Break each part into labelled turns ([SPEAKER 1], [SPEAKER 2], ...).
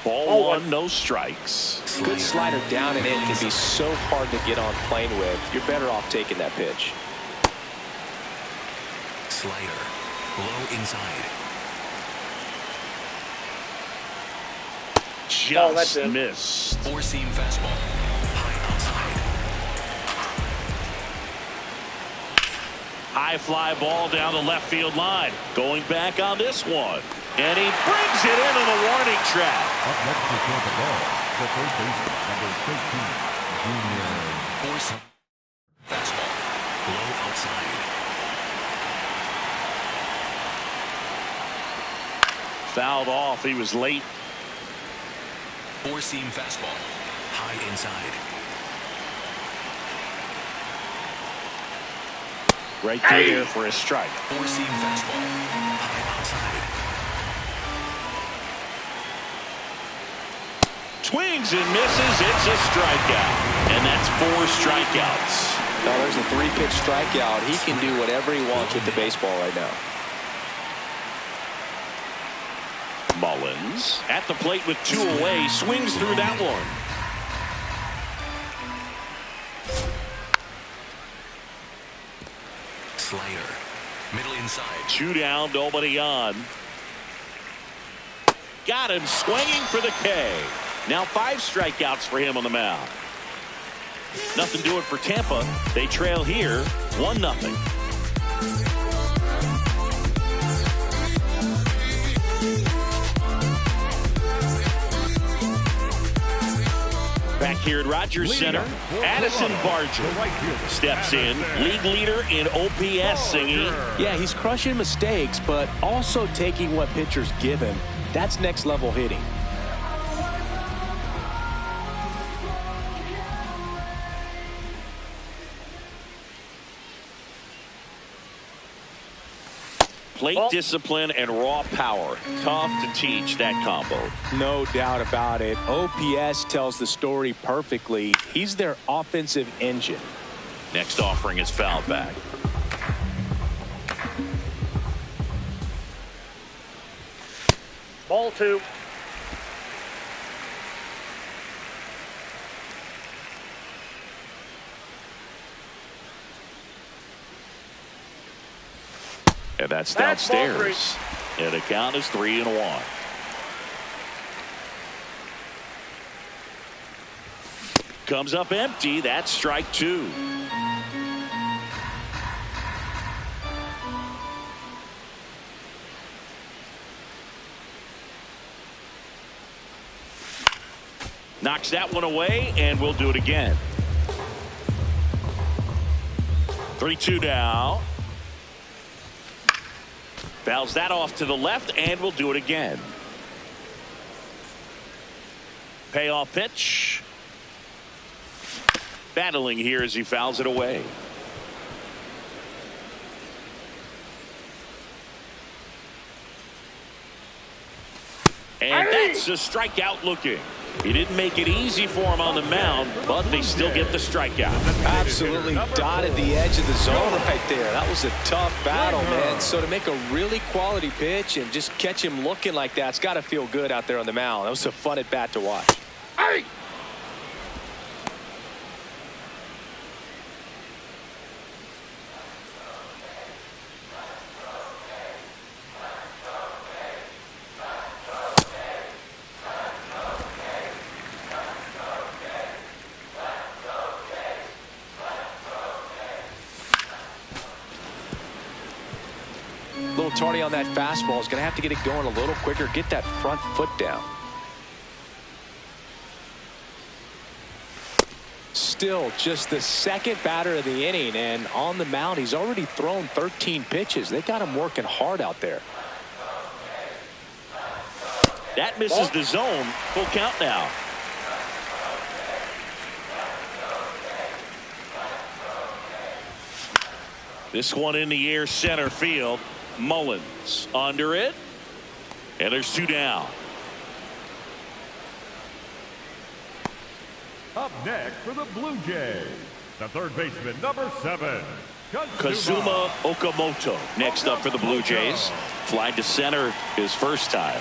[SPEAKER 1] Ball one, no strikes.
[SPEAKER 2] Good slider down and in can be so hard to get on plane with. You're better off taking that pitch.
[SPEAKER 3] Slider, low inside.
[SPEAKER 1] Just missed.
[SPEAKER 3] Four-seam fastball, high outside.
[SPEAKER 1] High fly ball down the left field line. Going back on this one. And he brings it into the warning track.
[SPEAKER 4] Up next to throw the ball, the third baseman, number 13, Junior.
[SPEAKER 3] Four-seam fastball, low outside.
[SPEAKER 1] Fouled off. He was late.
[SPEAKER 3] Four-seam fastball, high inside.
[SPEAKER 1] Right there for a strike.
[SPEAKER 3] Four-seam fastball, high outside.
[SPEAKER 1] Swings and misses. It's a strikeout. And that's 4 strikeouts.
[SPEAKER 2] Now there's a 3-pitch strikeout. He can do whatever he wants with the baseball right now.
[SPEAKER 1] Mullins at the plate with 2 away. Swings through that one.
[SPEAKER 3] Slider, middle inside.
[SPEAKER 1] 2 down, nobody on. Got him swinging for the K. Now 5 strikeouts for him on the mound. Nothing doing for Tampa. They trail here 1-0. Back here at Rogers Center, Addison Barger steps in, league leader in OPS, singing.
[SPEAKER 2] Yeah, he's crushing mistakes, but also taking what pitchers give him. That's next level hitting.
[SPEAKER 1] Plate discipline and raw power. Tough to teach that combo.
[SPEAKER 2] No doubt about it. OPS tells the story perfectly. He's their offensive engine.
[SPEAKER 1] Next offering is fouled back.
[SPEAKER 5] Ball 2.
[SPEAKER 1] And that's downstairs. And the count is 3-1. Comes up empty. That's strike 2. Knocks that one away, and we'll do it again. 3-2 now. Fouls that off to the left, and we'll do it again. Payoff pitch. Battling here as he fouls it away. And that's a strikeout looking. He didn't make it easy for him on the mound, but they still get the strikeout.
[SPEAKER 2] Absolutely dotted the edge of the zone right there. That was a tough battle, man. So to make a really quality pitch and just catch him looking like that, it's got to feel good out there on the mound. That was a fun at bat to watch.
[SPEAKER 5] Hey!
[SPEAKER 2] A little tardy on that fastball. Is going to have to get it going a little quicker. Get that front foot down. Still just the second batter of the inning, and on the mound he's already thrown 13 pitches. They got him working hard out there.
[SPEAKER 1] That misses the zone. Full count now. This one in the air, center field. Mullins under it, and there's 2 down.
[SPEAKER 4] Up next for the Blue Jays, the third baseman, number 7,
[SPEAKER 1] Kazuma Okamoto next up for the Blue Jays. Flied to center his first time.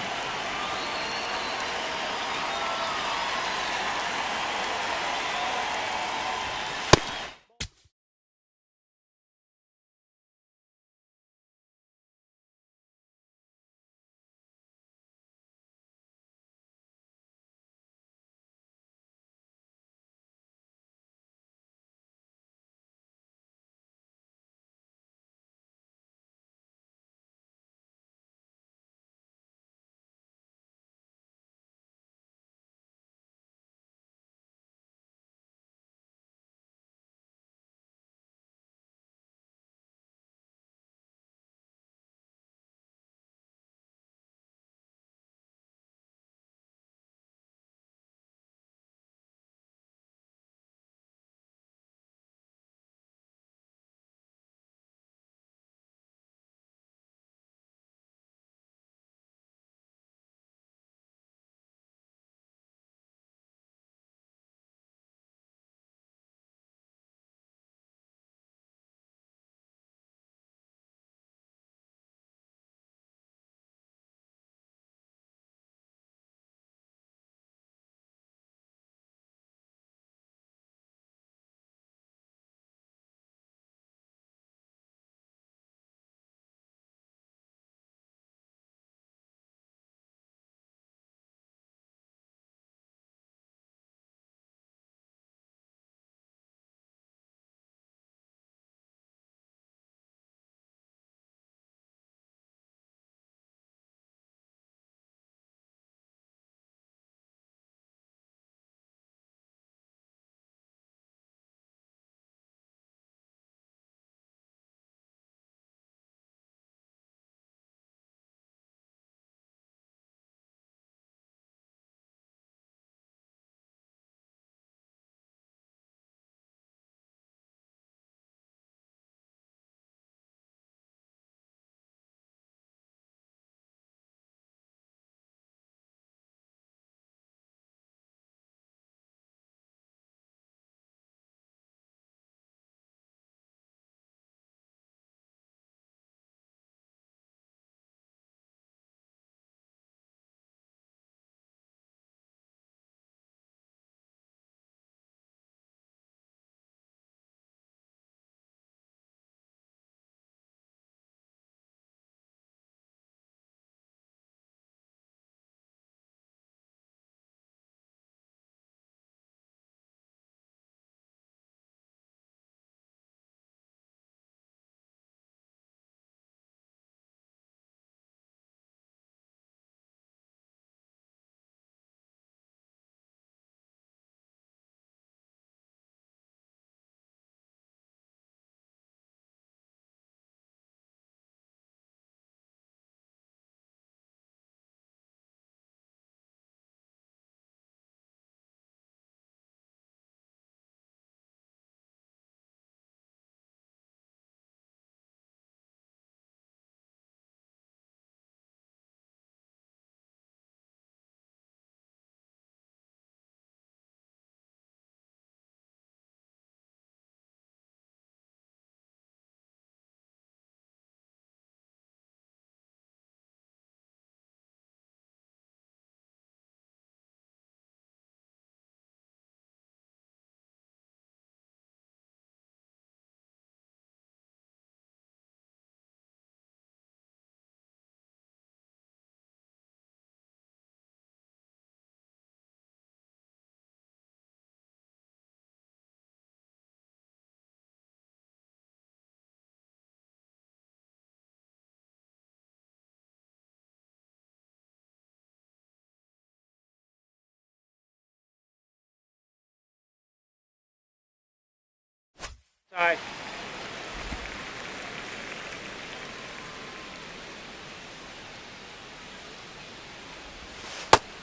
[SPEAKER 5] Sorry.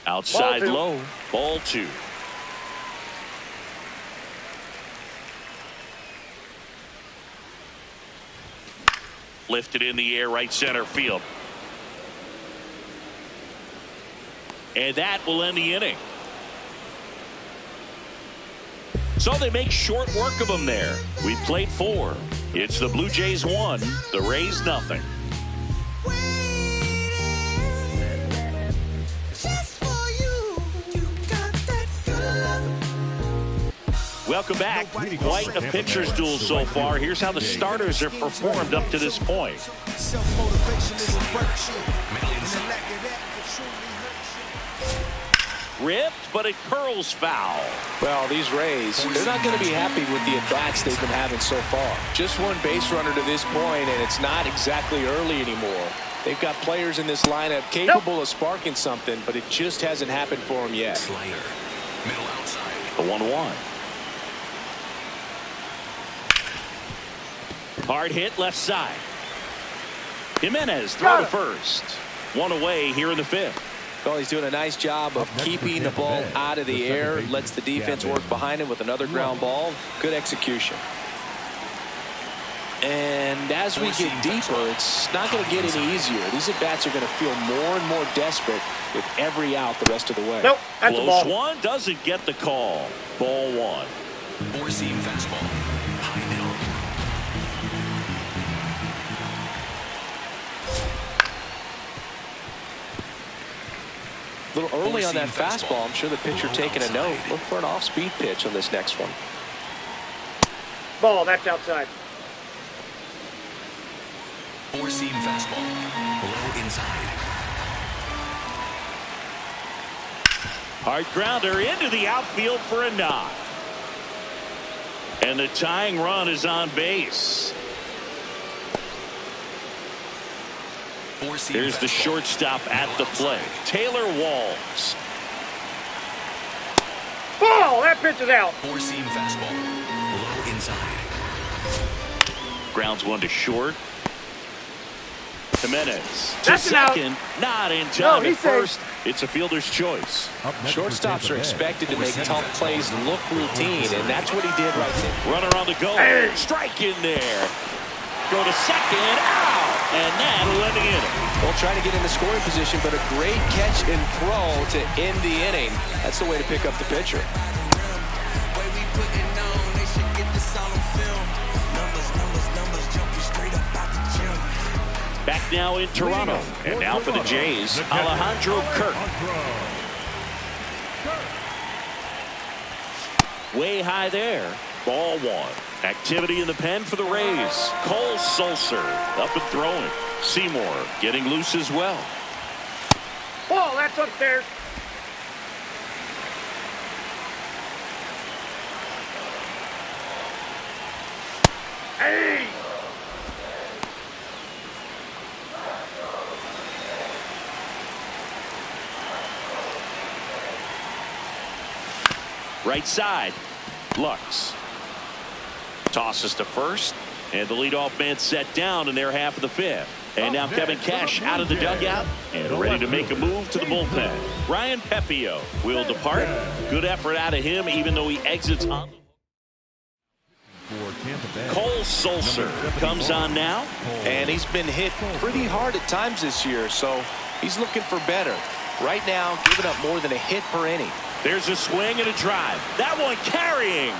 [SPEAKER 1] Outside
[SPEAKER 5] Ball 2.
[SPEAKER 1] low. Ball 2. Lifted in the air, right center field. And that will end the inning. So they make short work of them there. We played 4. It's the Blue Jays 1, the Rays nothing. Welcome back. Quite a pitcher's duel so far. Here's how the starters have performed up to this point. Ripped, but it curls foul.
[SPEAKER 2] Well, these Rays, they're not going to be happy with the at-bats they've been having so far. Just one base runner to this point, and it's not exactly early anymore. They've got players in this lineup capable of sparking something, but it just hasn't happened for them yet.
[SPEAKER 3] Slayer, middle outside.
[SPEAKER 1] The 1-1. Hard hit left side. Jimenez throw to first. One away here in the 5th.
[SPEAKER 2] Well, he's doing a nice job of keeping the ball out of the air. Lets the defense work behind him with another ground ball. Good execution. And as we get deeper, it's not going to get any easier. These at-bats are going to feel more and more desperate with every out the rest of the way.
[SPEAKER 5] Nope, that's a
[SPEAKER 1] Close
[SPEAKER 5] ball.
[SPEAKER 1] one, doesn't get the call. Ball 1.
[SPEAKER 3] Four-seam fastball. High middle.
[SPEAKER 2] A little early on that fastball. I'm sure the pitcher taking a note. Look for an off-speed pitch on this next one.
[SPEAKER 5] Ball, that's outside.
[SPEAKER 3] Four-seam fastball. Low inside.
[SPEAKER 1] Hard grounder into the outfield for a knock. And the tying run is on base. Here's the shortstop at the plate, Taylor Walls.
[SPEAKER 5] Ball, that pitch is out.
[SPEAKER 3] Four-seam fastball. Low inside.
[SPEAKER 1] Grounds one to short. Jimenez to
[SPEAKER 5] That's an out.
[SPEAKER 1] second, not in time
[SPEAKER 5] No,
[SPEAKER 1] at
[SPEAKER 5] he's safe.
[SPEAKER 1] first. It's a fielder's choice.
[SPEAKER 2] Shortstops are expected to make tough plays look routine, and that's what he did right there.
[SPEAKER 1] Runner on the go.
[SPEAKER 5] Hey.
[SPEAKER 1] Strike in there. Go to second, out. And that'll end the inning.
[SPEAKER 2] Well, trying to get in the scoring position, but a great catch and throw to end the inning. That's the way to pick up the pitcher.
[SPEAKER 1] Back now in Toronto. And now for the Jays, Alejandro Kirk. Way high there. Ball 1. Activity in the pen for the Rays. Cole Sulcer up and throwing. Seymour getting loose as well.
[SPEAKER 5] Ball, that's upstairs. Hey!
[SPEAKER 1] Right side. Lux. Tosses to first. And the leadoff man set down in their half of the 5th. And now Kevin Cash out of the dugout and ready to make a move to the bullpen. Ryan Pepio will depart. Good effort out of him, even though he exits on. Cole Sulcer comes on now.
[SPEAKER 2] And he's been hit pretty hard at times this year, so he's looking for better. Right now, giving up more than a hit per inning.
[SPEAKER 1] There's a swing and a drive. That one carrying.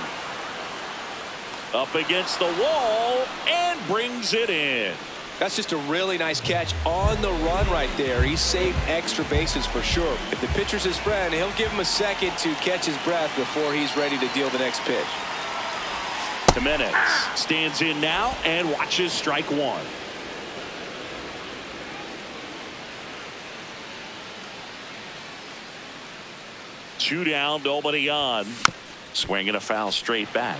[SPEAKER 1] Up against the wall and brings it in.
[SPEAKER 2] That's just a really nice catch on the run right there. He saved extra bases for sure. If the pitcher's his friend, he'll give him a second to catch his breath before he's ready to deal the next pitch.
[SPEAKER 1] Jimenez stands in now and watches strike 1. Two down, nobody on. Swinging a foul straight back.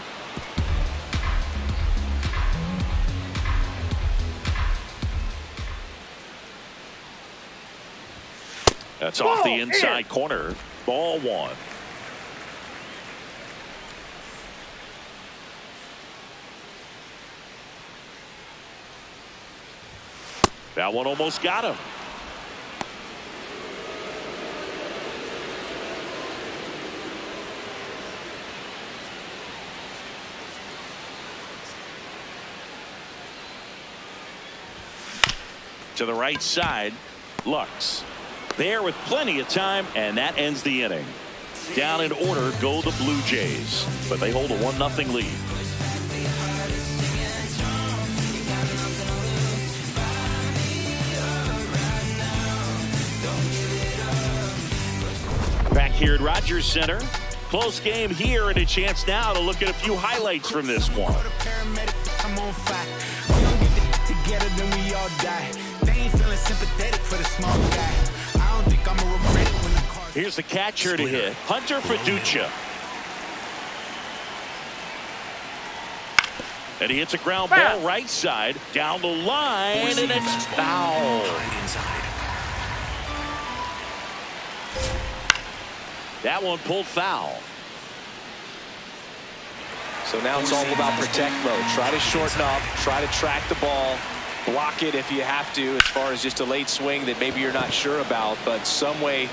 [SPEAKER 1] That's off the inside corner. Ball 1. That one almost got him. To the right side, Lux. There with plenty of time, and that ends the inning. Down in order go the Blue Jays, but they hold a 1-0 lead. Back here at Rogers Center. Close game here, and a chance now to look at a few highlights from this one.
[SPEAKER 6] Together, then we all die. They ain't feeling sympathetic for the small guy. I don't think I'm a regret it when the car.
[SPEAKER 1] Here's the catcher to hit. Hunter Fiducia. And he hits a ground ball right side down the line, and it's foul. That one pulled foul.
[SPEAKER 2] So now it's all about protect mode. Try to shorten up, try to track the ball, block it if you have to, as far as just a late swing that maybe you're not sure about, but some way.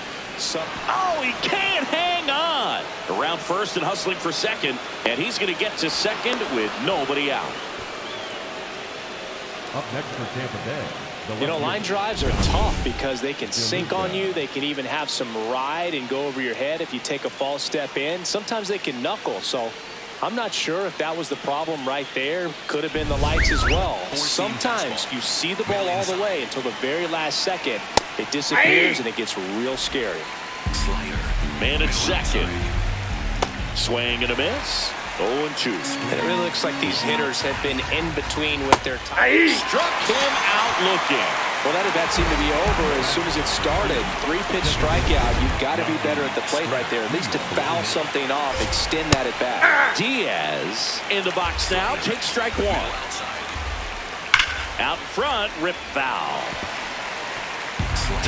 [SPEAKER 1] Oh, he can't hang on. Around first and hustling for second, and he's going to get to second with nobody out.
[SPEAKER 4] Up next for Tampa Bay.
[SPEAKER 2] You know, line drives are tough because they can sink on you. They can even have some ride and go over your head if you take a false step in. Sometimes they can knuckle. So I'm not sure if that was the problem right there. Could have been the lights as well. Sometimes you see the ball all the way until the very last second. It disappears and it gets real scary.
[SPEAKER 1] Man at second. Swing and a miss. 0-2.
[SPEAKER 2] And it really looks like these hitters have been in between with their time.
[SPEAKER 1] Struck him out looking.
[SPEAKER 2] Well, that at bat seemed to be over as soon as it started. 3-pitch strikeout. You've got to be better at the plate right there. At least to foul something off, extend that at bat.
[SPEAKER 1] Diaz in the box now. Takes strike one. Out front, rip foul.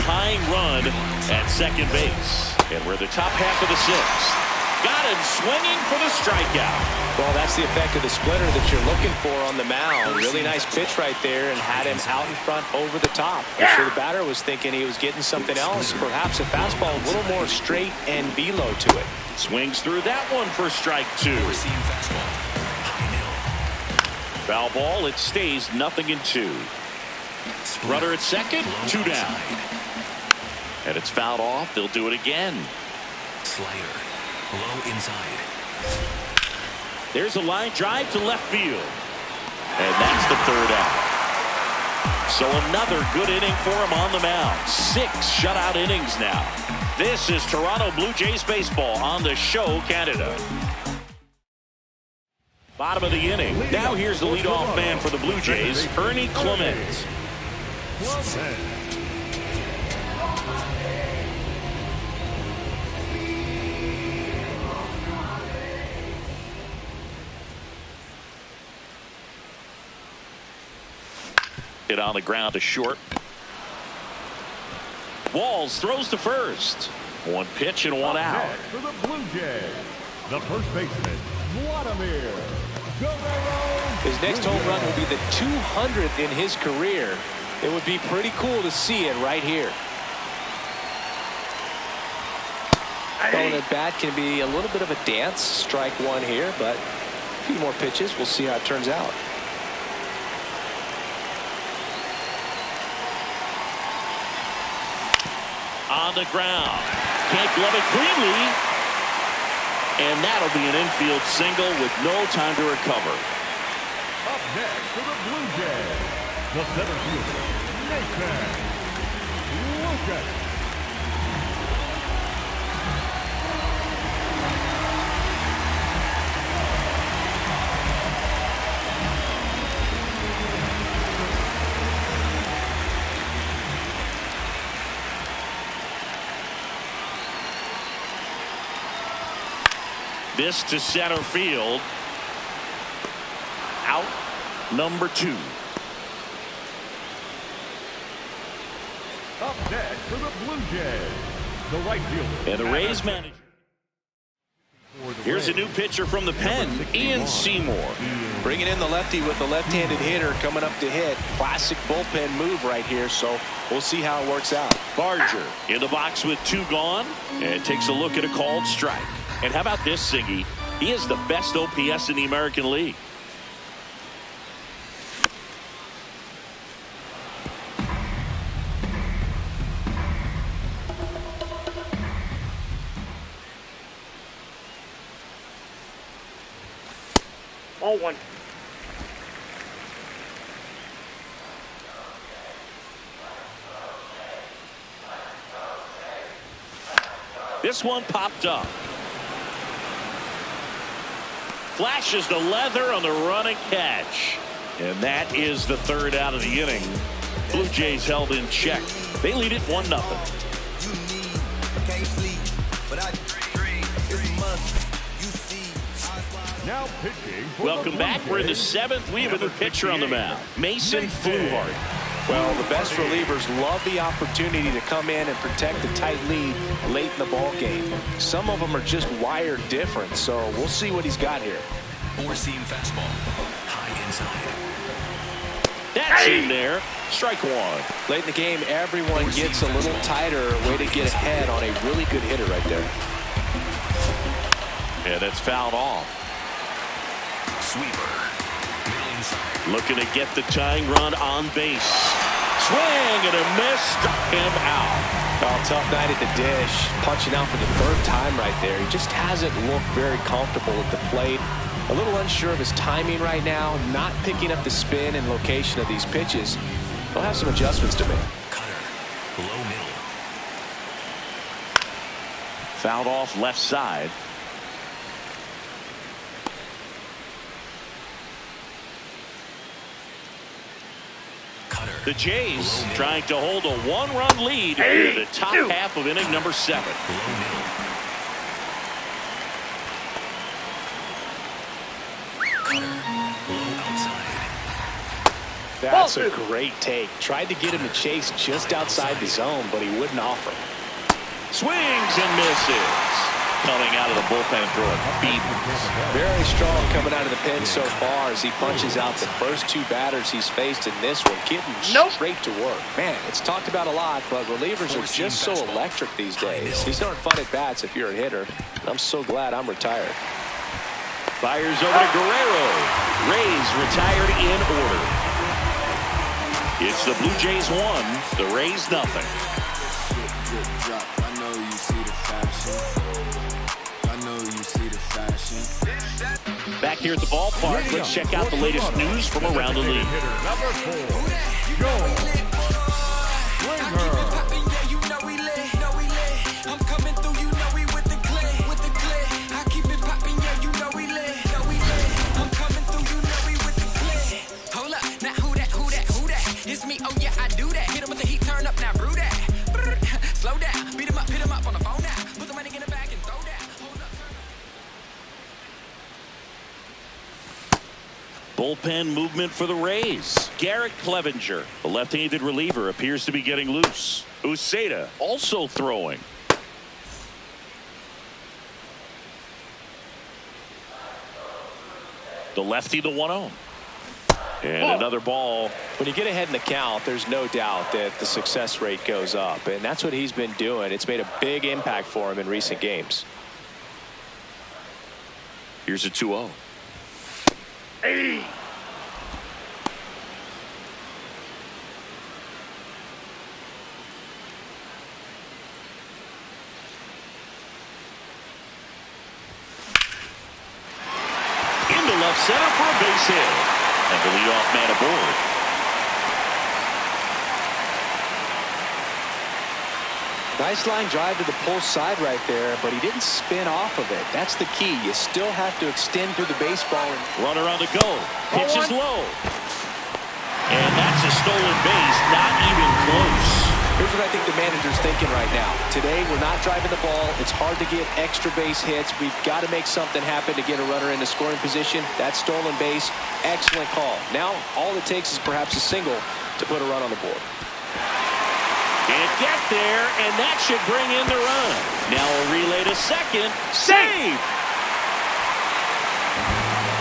[SPEAKER 1] Tying run at second base. And we're the top half of the sixth. Got him swinging for the strikeout.
[SPEAKER 2] Well, that's the effect of the splitter that you're looking for on the mound. Really nice pitch right there and had him out in front over the top. I'm sure the batter was thinking he was getting something else, perhaps a fastball a little more straight and velo to it.
[SPEAKER 1] Swings through that one for strike two. Foul ball, it stays 0-2. Runner at second, 2 down. And it's fouled off. They'll do it again.
[SPEAKER 3] Slider. Low inside.
[SPEAKER 1] There's a line drive to left field. And that's the third out. So another good inning for him on the mound. 6 shutout innings now. This is Toronto Blue Jays baseball on the Show Canada. Bottom of the inning. Now here's the leadoff man for the Blue Jays, Ernie Clement. Hit on the ground to short. Walls throws to first. 1 pitch and 1 out.
[SPEAKER 4] For the Blue Jays, the first baseman, Vladimir Guerrero.
[SPEAKER 2] His next home run will be the 200th in his career. It would be pretty cool to see it right here. Throwing at bat can be a little bit of a dance. Strike one here, but a few more pitches. We'll see how it turns out.
[SPEAKER 1] On the ground. Can't glove it cleanly. And that'll be an infield single with no time to recover.
[SPEAKER 4] Up next for the Blue Jays, the center fielder, Nathan Lucas.
[SPEAKER 1] This to center field. Out number 2.
[SPEAKER 4] Up next for the Blue Jays, the right fielder.
[SPEAKER 1] And the Rays manager.
[SPEAKER 4] For
[SPEAKER 1] Here's a new pitcher from the pen, Ian Seymour.
[SPEAKER 2] Bringing in the lefty with the left-handed hitter coming up to hit. Classic bullpen move right here, so we'll see how it works out.
[SPEAKER 1] Barger in the box with 2 gone and takes a look at a called strike. And how about this, Siggy? He is the best OPS in the American League.
[SPEAKER 5] Ball 1.
[SPEAKER 1] This one popped up. Flashes the leather on the running catch. And that is the 3rd out of the inning. Blue Jays held in check. They lead it 1-0.
[SPEAKER 4] Now pitching for
[SPEAKER 1] Welcome
[SPEAKER 4] the
[SPEAKER 1] back.
[SPEAKER 4] Blue
[SPEAKER 1] We're in the
[SPEAKER 4] Jays,
[SPEAKER 1] 7th. We have a new pitcher on the mound, Mason Fluharty.
[SPEAKER 2] Well, the best relievers love the opportunity to come in and protect a tight lead late in the ball game. Some of them are just wired different, so we'll see what he's got here.
[SPEAKER 3] 4-seam fastball. High inside.
[SPEAKER 1] That's in there. Strike 1.
[SPEAKER 2] Late in the game, everyone gets a little tighter. Way to get ahead on a really good hitter right there.
[SPEAKER 1] And that's fouled off.
[SPEAKER 3] Sweeper. Middle inside.
[SPEAKER 1] Looking to get the tying run on base. Swing and a miss. Struck him out.
[SPEAKER 2] Well, tough night at the dish. Punching out for the 3rd time right there. He just hasn't looked very comfortable at the plate. A little unsure of his timing right now. Not picking up the spin and location of these pitches. He'll have some adjustments to make.
[SPEAKER 3] Cutter. Low middle.
[SPEAKER 1] Fouled off left side.
[SPEAKER 3] Cutter.
[SPEAKER 1] The Jays trying to hold a 1-run lead in the top half of inning number 7.
[SPEAKER 3] Low middle. Cutter. Low outside.
[SPEAKER 2] That's a great take. Tried to get him to chase just outside the zone, but he wouldn't offer.
[SPEAKER 1] Swings and misses. Coming out of the bullpen throwing beatings.
[SPEAKER 2] Very strong coming out of the pen so far as he punches out the first 2 batters he's faced in this one, getting straight to work. Man, it's talked about a lot, but relievers are just so electric these days. These aren't fun at bats if you're a hitter. I'm so glad I'm retired.
[SPEAKER 1] Fires over to Guerrero. Rays retired in order. It's the Blue Jays 1, the Rays nothing.
[SPEAKER 6] I know you see the fashion.
[SPEAKER 1] Back here at the ballpark, let's check out the latest news from around the league.
[SPEAKER 4] Number 4, Joe Springer.
[SPEAKER 6] It's me, oh yeah, I do that. Hit him with the heat, turn up now, brew that. Slow down, beat him up on the phone now. Put the money in the bag and throw that.
[SPEAKER 1] Bullpen movement for the Rays. Garrett Clevenger, the left-handed reliever, appears to be getting loose. Uceda also throwing. The lefty, the 1-0. And another ball.
[SPEAKER 2] When you get ahead in the count, there's no doubt that the success rate goes up, and that's what he's been doing. It's made a big impact for him in recent games.
[SPEAKER 1] Here's a 2-0.
[SPEAKER 5] Hey!
[SPEAKER 1] Into left center for a base hit. And the leadoff man aboard.
[SPEAKER 2] Nice line drive to the pull side right there, but he didn't spin off of it. That's the key. You still have to extend through the baseball.
[SPEAKER 1] Runner on the go. Pitch is low. And that's a stolen base. Not even close.
[SPEAKER 2] Here's what I think the manager's thinking right now. Today, we're not driving the ball. It's hard to get extra base hits. We've got to make something happen to get a runner into scoring position. That stolen base, excellent call. Now, all it takes is perhaps a single to put a run on the board.
[SPEAKER 1] Can't get there, and that should bring in the run. Now a relay to second. Save!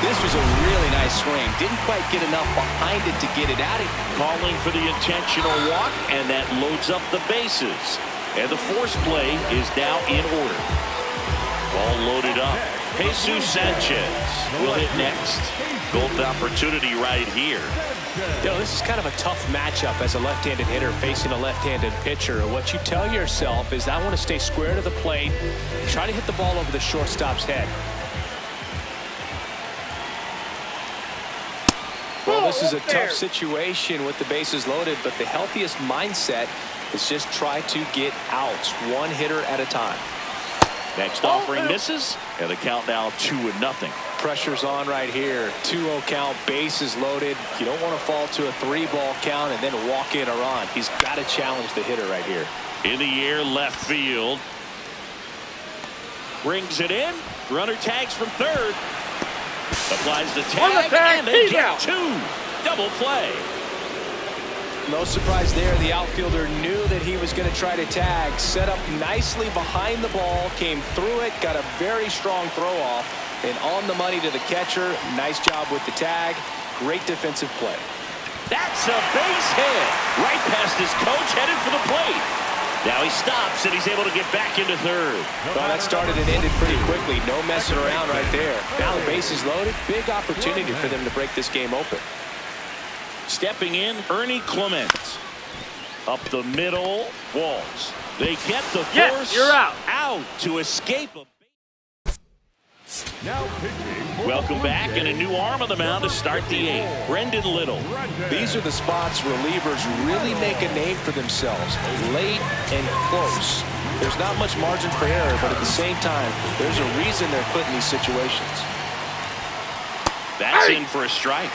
[SPEAKER 2] This was a really nice swing. Didn't quite get enough behind it to get it out of here.
[SPEAKER 1] Calling for the intentional walk, and that loads up the bases. And the force play is now in order. Ball loaded up. Jesus Sanchez will hit next. Golden opportunity right here.
[SPEAKER 2] You know, this is kind of a tough matchup as a left-handed hitter facing a left-handed pitcher. What you tell yourself is, I want to stay square to the plate, try to hit the ball over the shortstop's head. Well, this is a tough situation with the bases loaded, but the healthiest mindset is just try to get outs, one hitter at a time.
[SPEAKER 1] Next offering misses, and the count now 2-0.
[SPEAKER 2] Pressure's on right here. 2-0 count, bases loaded. You don't want to fall to a 3-ball count and then walk in a run. He's got to challenge the hitter right here.
[SPEAKER 1] In the air, left field. Brings it in. Runner tags from third. Applies the tag, and they get two. Double play.
[SPEAKER 2] No surprise there. The outfielder knew that he was going to try to tag. Set up nicely behind the ball. Came through it. Got a very strong throw off. And on the money to the catcher. Nice job with the tag. Great defensive play.
[SPEAKER 1] That's a base hit. Right past his coach, headed for the plate. Now he stops, and he's able to get back into third.
[SPEAKER 2] Well, that started and ended pretty quickly. No messing around right there. Now the base is loaded. Big opportunity for them to break this game open.
[SPEAKER 1] Stepping in, Ernie Clement. Up the middle, Walls. They get the force
[SPEAKER 5] you're out
[SPEAKER 1] to escape a.
[SPEAKER 4] Now pitching.
[SPEAKER 1] Welcome back, and a new arm on the mound to start the eighth. Brendan Little.
[SPEAKER 2] These are the spots relievers really make a name for themselves. Late and close. There's not much margin for error, but at the same time, there's a reason they're put in these situations.
[SPEAKER 1] That's in for a strike.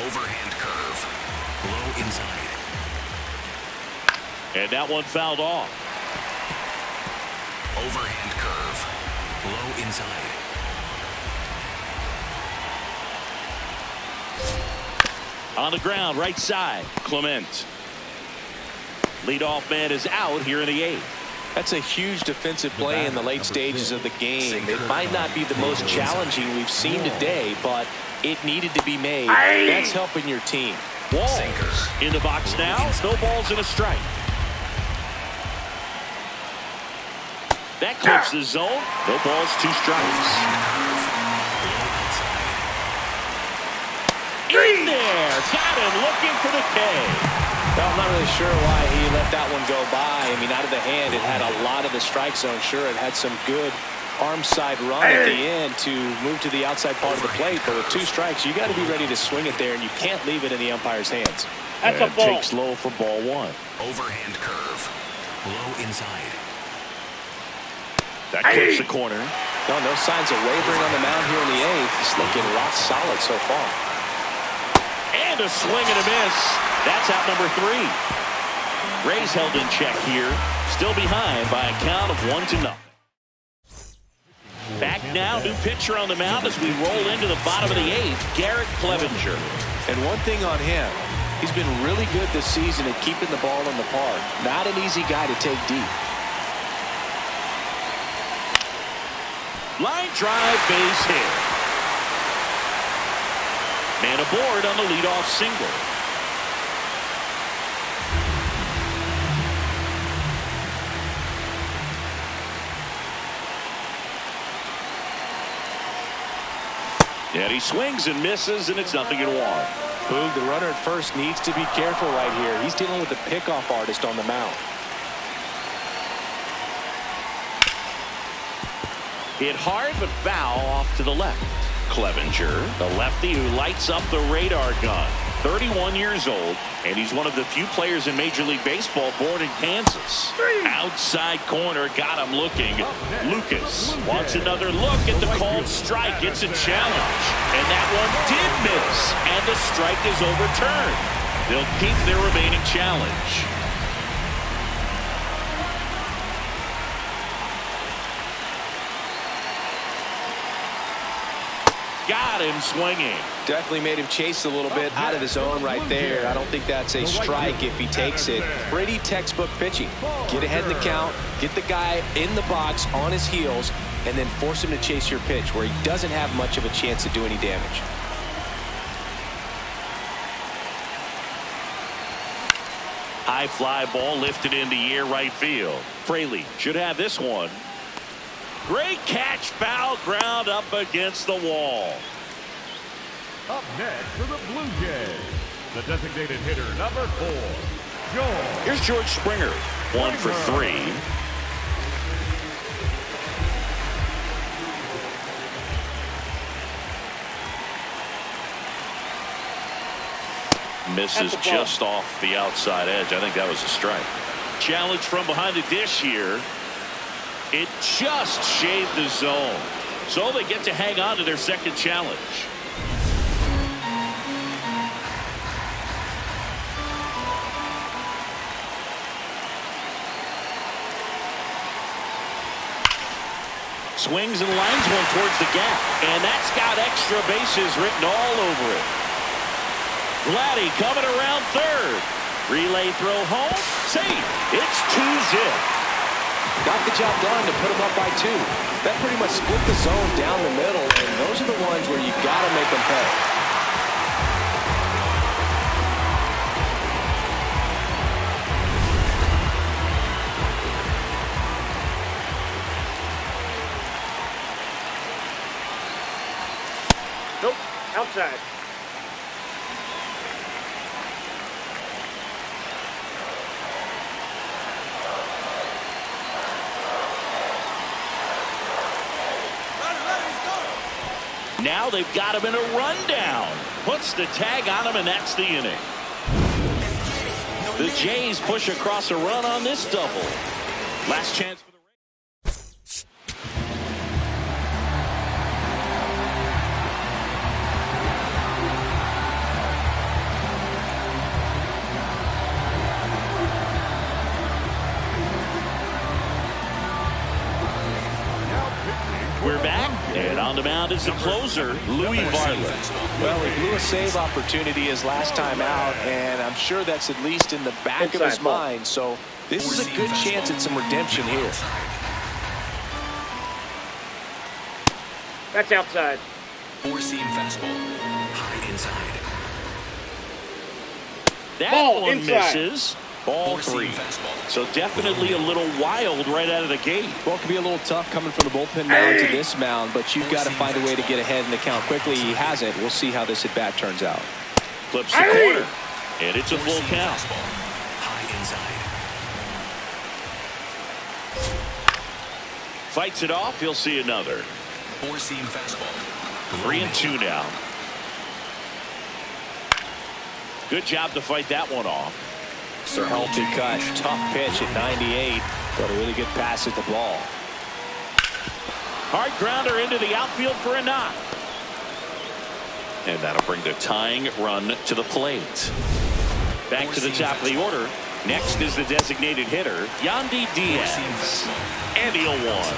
[SPEAKER 3] Overhand curve. Low inside.
[SPEAKER 1] And that one fouled off.
[SPEAKER 3] Overhand curve. Low inside.
[SPEAKER 1] On the ground, right side, Clement. Leadoff man is out here in the eighth.
[SPEAKER 2] That's a huge defensive play in the late stages of the game. It might not be the most challenging we've seen today, but it needed to be made. That's helping your team.
[SPEAKER 1] Walls in the box now. No balls and a strike. That clips the zone. No balls, 2 strikes. In there. Got him looking for the K.
[SPEAKER 2] Well, I'm not really sure why he let that one go by. I mean, out of the hand, it had a lot of the strike zone. Sure, it had some good arm side run at the end to move to the outside part of the plate. But with 2 strikes, you got to be ready to swing it there, and you can't leave it in the umpire's hands.
[SPEAKER 5] That's a ball.
[SPEAKER 1] Takes low for ball 1.
[SPEAKER 3] Overhand curve. Low inside.
[SPEAKER 1] That clips the corner.
[SPEAKER 2] No signs of wavering on the mound here in the eighth. He's looking rock solid so far.
[SPEAKER 1] And a swing and a miss. That's out number 3. Rays held in check here. Still behind by a count of 1-0. Back now, new pitcher on the mound as we roll into the bottom of the eighth, Garrett Clevenger.
[SPEAKER 2] And one thing on him, he's been really good this season at keeping the ball in the park. Not an easy guy to take deep.
[SPEAKER 1] Line drive, base hit. Man aboard on the leadoff single. And he swings and misses, and it's 0-1.
[SPEAKER 2] Boog, the runner at first needs to be careful right here. He's dealing with the pickoff artist on the mound.
[SPEAKER 1] Hit hard, but foul off to the left. Clevenger, the lefty who lights up the radar gun. 31 years old, and he's one of the few players in Major League Baseball born in Kansas. Outside corner, got him looking. Lucas wants another look at the called strike. It's a challenge, and that one did miss, and the strike is overturned. They'll keep their remaining challenge. Got him swinging.
[SPEAKER 2] Definitely made him chase a little bit out of his zone right there. I don't think that's a strike if he takes it. Pretty textbook pitching. Get ahead in the count, get the guy in the box on his heels, and then force him to chase your pitch where he doesn't have much of a chance to do any damage.
[SPEAKER 1] High fly ball lifted in the air right field. Fraley should have this one. Great catch, foul ground up against the wall.
[SPEAKER 4] Up next for the Blue Jays, the designated hitter, number 4, George.
[SPEAKER 1] Here's George Springer, 1 for 3. Misses just off the outside edge. I think that was a strike. Challenge from behind the dish here. It just shaved the zone. So they get to hang on to their second challenge. Swings and lines one towards the gap. And that's got extra bases written all over it. Vladdy coming around third. Relay throw home. Safe. It's 2-zip.
[SPEAKER 2] Got the job done to put him up by 2. That pretty much split the zone down the middle, and those are the ones where you got to make them pay.
[SPEAKER 5] Nope, outside.
[SPEAKER 1] Now they've got him in a rundown. Puts the tag on him, and that's the inning. The Jays push across a run on this double. Last chance for the Rays. We're back, and on the mound is the closer, Louis Varland.
[SPEAKER 2] Well, he blew a save opportunity his last time out, and I'm sure that's at least in the back of his mind. So this is a good chance at some redemption here.
[SPEAKER 5] That's outside.
[SPEAKER 3] 4-seam fastball. High inside.
[SPEAKER 1] That
[SPEAKER 5] Ball
[SPEAKER 1] one
[SPEAKER 5] inside.
[SPEAKER 1] misses. Ball 3.
[SPEAKER 3] Fastball.
[SPEAKER 1] So definitely a little wild right out of the gate.
[SPEAKER 2] Well, it can be a little tough coming from the bullpen mound to this mound, but you've got to find a way to get ahead in the count quickly. He hasn't. We'll see how this at-bat turns out.
[SPEAKER 1] Clips the corner. And it's a full
[SPEAKER 3] Four-seam
[SPEAKER 1] count.
[SPEAKER 3] fastball. High inside.
[SPEAKER 1] Fights it off. He'll see another.
[SPEAKER 3] 4-seam fastball.
[SPEAKER 1] 3-2 now. Good job to fight that one off.
[SPEAKER 2] It's a healthy cut. Tough pitch at 98, but a really good pass at the ball.
[SPEAKER 1] Hard grounder into the outfield for a knock. And that'll bring the tying run to the plate. Back to the top of the order. Next is the designated hitter, Yandy Diaz. And he'll one.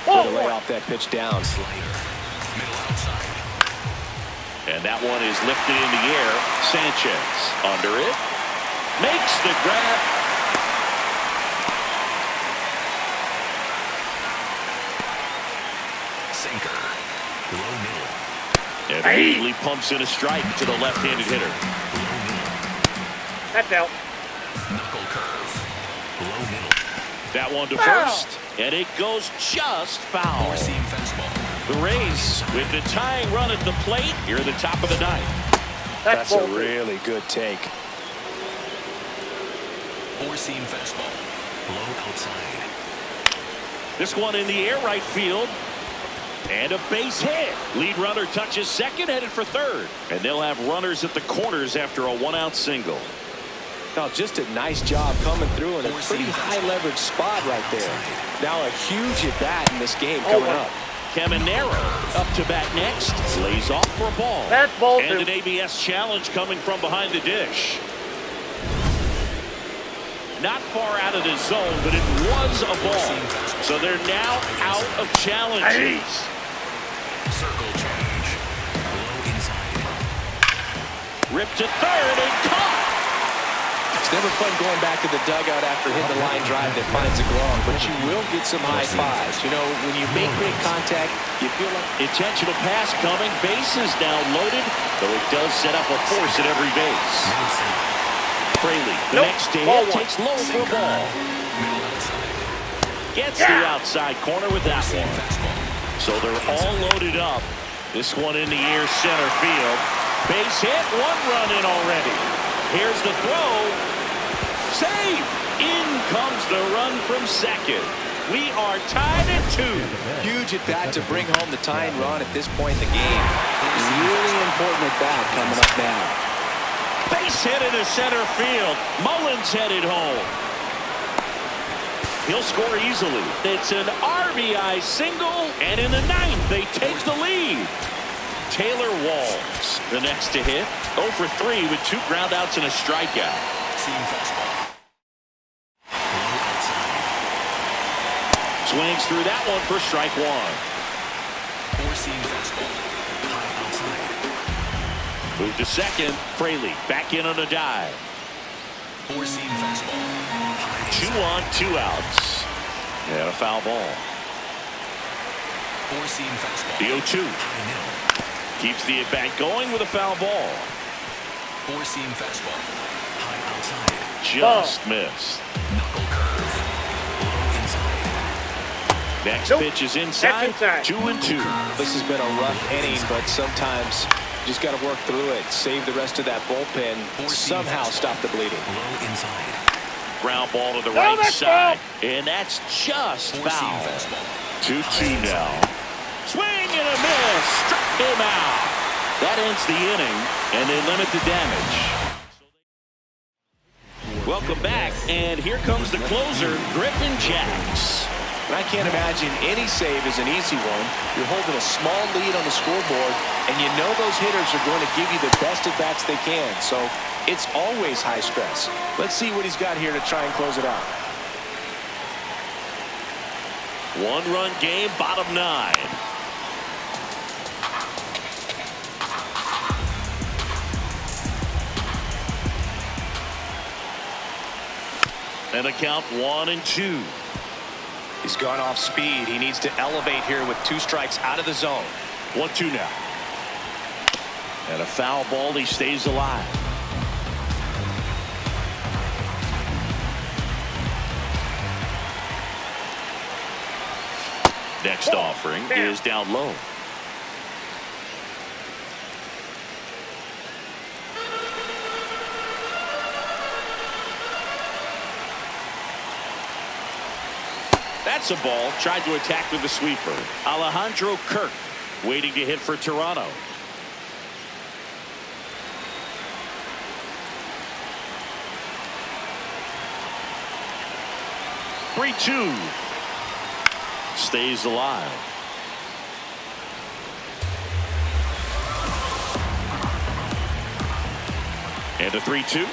[SPEAKER 2] Way to lay off that pitch down.
[SPEAKER 3] Slider. Middle outside.
[SPEAKER 1] And that one is lifted in the air. Sanchez under it. Makes the grab.
[SPEAKER 3] Sinker. Low middle.
[SPEAKER 1] And immediately pumps in a strike to the left-handed hitter.
[SPEAKER 3] Low middle.
[SPEAKER 5] That's out.
[SPEAKER 3] Knuckle curve. Low middle.
[SPEAKER 1] That one to first. And it goes just foul.
[SPEAKER 3] 4-seam fastball.
[SPEAKER 1] The Rays with the tying run at the plate here at the top of the ninth.
[SPEAKER 2] That's a really good take.
[SPEAKER 3] 4-seam fastball. Low outside.
[SPEAKER 1] This one in the air right field. And a base hit. Lead runner touches second, headed for third. And they'll have runners at the corners after a one-out single.
[SPEAKER 2] Now, just a nice job coming through in a pretty high leverage spot right there. Now a huge at bat in this game coming up.
[SPEAKER 1] Caminero up to bat next. Lays off for a ball.
[SPEAKER 5] That's ball
[SPEAKER 1] and
[SPEAKER 5] two.
[SPEAKER 1] an ABS challenge coming from behind the dish. Not far out of the zone, but it was a ball. So they're now out of challenges.
[SPEAKER 3] Circle change. Low inside.
[SPEAKER 1] Ripped to third and caught.
[SPEAKER 2] It's never fun going back to the dugout after hitting the line drive that finds a glove, but you will get some high fives. You know, when you make great contact, you feel like...
[SPEAKER 1] Intentional pass coming. Bases now loaded, though it does set up a force at every base. Fraley, the next to hit, takes low for a ball. Gets the outside corner with that one. So they're all loaded up. This one in the air, center field. Base hit, 1 run in already. Here's the throw. Save! In comes the run from second. We are tied at 2.
[SPEAKER 2] Huge at bat to bring home the tying run at this point in the game. Really important at bat coming up now.
[SPEAKER 1] Base hit into center field. Mullins headed home. He'll score easily. It's an RBI single, and in the 9th, they take the lead. Taylor Walls, the next to hit. 0 for 3 with 2 groundouts and a strikeout. Swings through that one for strike 1.
[SPEAKER 3] Four-seam fastball. High outside.
[SPEAKER 1] Move to second. Fraley back in on a dive.
[SPEAKER 3] Four-seam fastball.
[SPEAKER 1] 2 on, 2 outs. And a foul ball.
[SPEAKER 3] Four-seam fastball.
[SPEAKER 1] The 0-2.
[SPEAKER 3] High middle.
[SPEAKER 1] Keeps the at-bat going with a foul ball.
[SPEAKER 3] Four-seam fastball. High outside.
[SPEAKER 1] Just missed.
[SPEAKER 3] Knuckle curve. Low inside.
[SPEAKER 1] Next pitch is inside. 2-2.
[SPEAKER 2] This has been a rough inning, but sometimes you just got to work through it. Save the rest of that bullpen. Somehow stop the bleeding.
[SPEAKER 3] Low inside.
[SPEAKER 1] Ground ball to the right side. And that's just foul. 2-2 now. Swing and a miss. Struck him out. That ends the inning, and they limit the damage. Welcome back, and here comes the closer, Griffin Jacks.
[SPEAKER 2] And I can't imagine any save is an easy one. You're holding a small lead on the scoreboard, and you know those hitters are going to give you the best at-bats they can. So it's always high stress. Let's see what he's got here to try and close it out.
[SPEAKER 1] 1-run game, bottom 9. And a count 1-2.
[SPEAKER 2] He's gone off speed. He needs to elevate here with 2 strikes out of the zone.
[SPEAKER 1] 1-2 now. And a foul ball. He stays alive. Next offering is down low. That's a ball. Tried to attack with the sweeper. Alejandro Kirk waiting to hit for Toronto. (3-2). Stays alive. And a 3-2.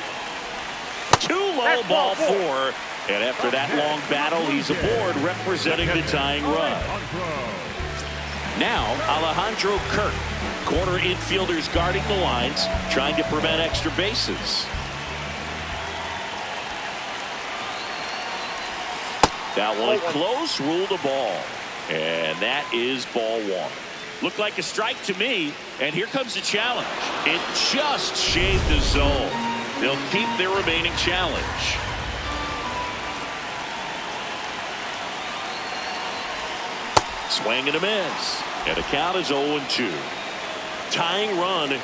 [SPEAKER 1] 2 low, ball 4. And after that long battle, he's aboard representing the tying run. Now, Alejandro Kirk, corner infielders guarding the lines, trying to prevent extra bases. That one close, ruled a ball. And that is ball 1. Looked like a strike to me, and here comes the challenge. It just shaved the zone. They'll keep their remaining challenge. Swing and a miss. And the count is 0-2. Tying run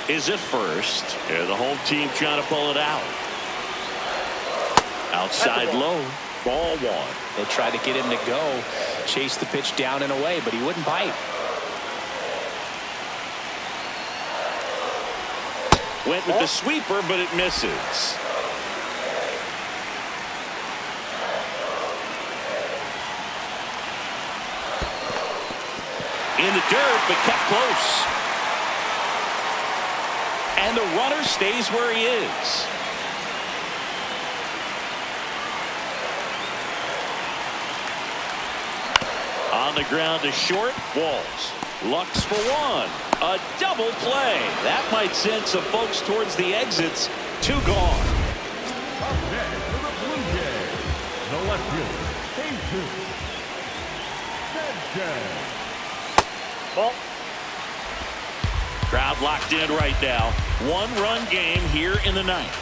[SPEAKER 1] is at first. And the home team trying to pull it out. Outside low. Ball 1.
[SPEAKER 2] They tried to get him to go. Chase the pitch down and away, but he wouldn't bite.
[SPEAKER 1] Went with the sweeper, but it misses. In the dirt, but kept close. And the runner stays where he is. On the ground to short. Walls looks for 1. A double play. That might send some folks towards the exits. 2 gone.
[SPEAKER 4] left fielder, A2. Sanchez.
[SPEAKER 5] Ball.
[SPEAKER 1] Crowd locked in right now. 1-run game here in the ninth.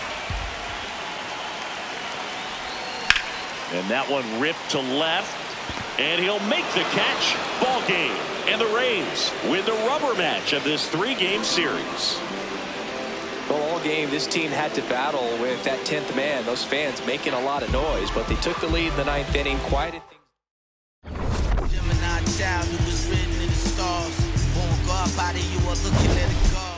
[SPEAKER 1] And that one ripped to left. And he'll make the catch. Ball game. And the Rays win the rubber match of this 3-game series.
[SPEAKER 2] Well, all game, this team had to battle with that 10th man. Those fans making a lot of noise, but they took the lead in the 9th inning, quieted things.
[SPEAKER 7] Gemini child who was written in the stars. Won't go up out of you or looking at a guard.